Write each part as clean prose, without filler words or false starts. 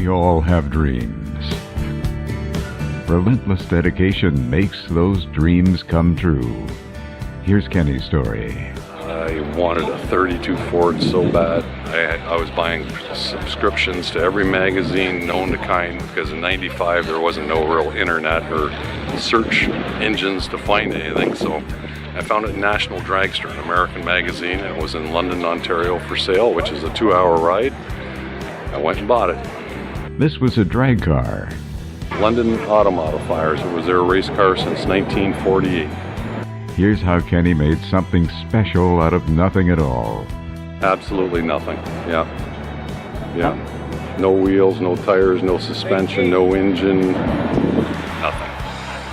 We all have dreams. Relentless dedication makes those dreams come true. Here's Kenny's story. I wanted a 32 Ford so bad. I was buying subscriptions to every magazine known to kind, because in '95 there wasn't no real internet or search engines to find anything. So I found it in National Dragster, an American magazine, and it was in London, Ontario for sale, which is a 2-hour ride. I went and bought it. This was a drag car. London Auto Modifiers. It was their race car since 1948. Here's how Kenny made something special out of nothing at all. Absolutely nothing. Yeah. No wheels, no tires, no suspension, no engine, nothing.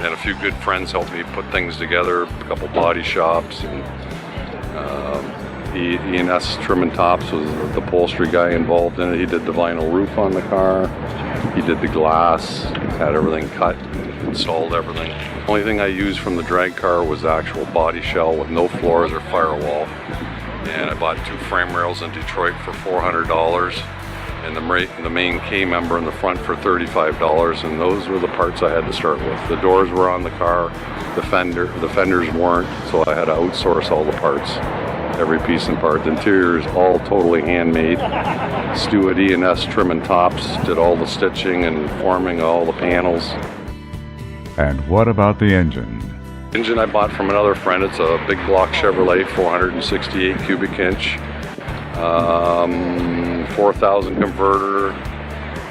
And a few good friends helped me put things together, a couple body shops, and E&S Trim and Tops was the upholstery guy involved in it. He did the vinyl roof on the car. He did the glass, had everything cut, installed everything. The only thing I used from the drag car was the actual body shell with no floors or firewall. And I bought 2 frame rails in Detroit for $400, and the main K-member in the front for $35, and those were the parts I had to start with. The doors were on the car, the fenders weren't, so I had to outsource all the parts, every piece and part. The interior is all totally handmade. Stu at E&S Trim and Tops did all the stitching and forming all the panels. And what about the engine? Engine I bought from another friend. It's a big block Chevrolet, 468 cubic inch, 4,000 converter,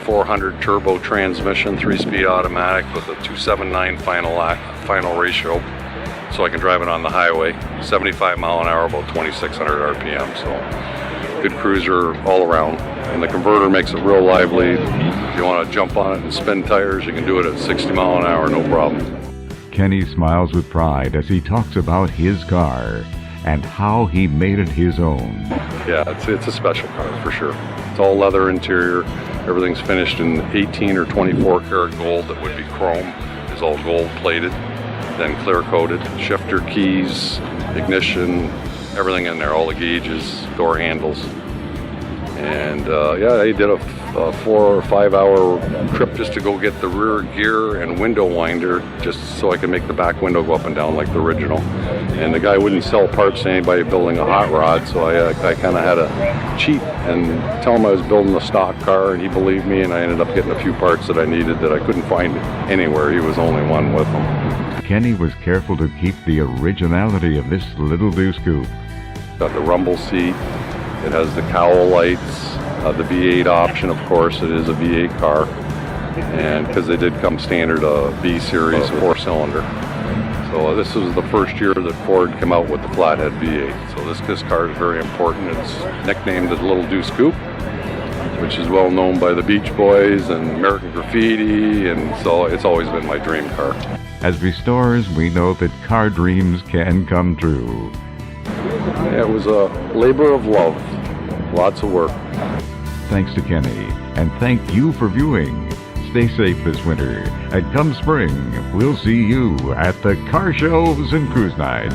400 turbo transmission, 3-speed automatic with a 279 final ratio, so I can drive it on the highway. 75 mile an hour, about 2,600 RPM. So good cruiser all around. And the converter makes it real lively. If you want to jump on it and spin tires, you can do it at 60 mile an hour, no problem. Kenny smiles with pride as he talks about his car and how he made it his own. Yeah, it's a special car for sure. It's all leather interior. Everything's finished in 18 or 24 karat gold that would be chrome. It's all gold plated, then clear coated. Shifter, keys, ignition, everything in there, all the gauges, door handles. And I did a 4 or 5 hour trip just to go get the rear gear and window winder, just so I could make the back window go up and down like the original. And the guy wouldn't sell parts to anybody building a hot rod, so I kind of had to cheat and tell him I was building a stock car, and he believed me, and I ended up getting a few parts that I needed that I couldn't find anywhere. He was the only one with them. Kenny was careful to keep the originality of this little deuce coupe. Got the rumble seat. It has the cowl lights, the V8 option, of course. It is a V8 car, and because they did come standard B series 4-cylinder. So this was the first year that Ford came out with the flathead V8. So this car is very important. It's nicknamed the Little Deuce Coupe, which is well known by the Beach Boys and American Graffiti, and so it's always been my dream car. As restorers, we know that car dreams can come true. It was a labor of love, lots of work. Thanks to Kenny, and thank you for viewing. Stay safe this winter, and come spring, we'll see you at the car shows and cruise nights.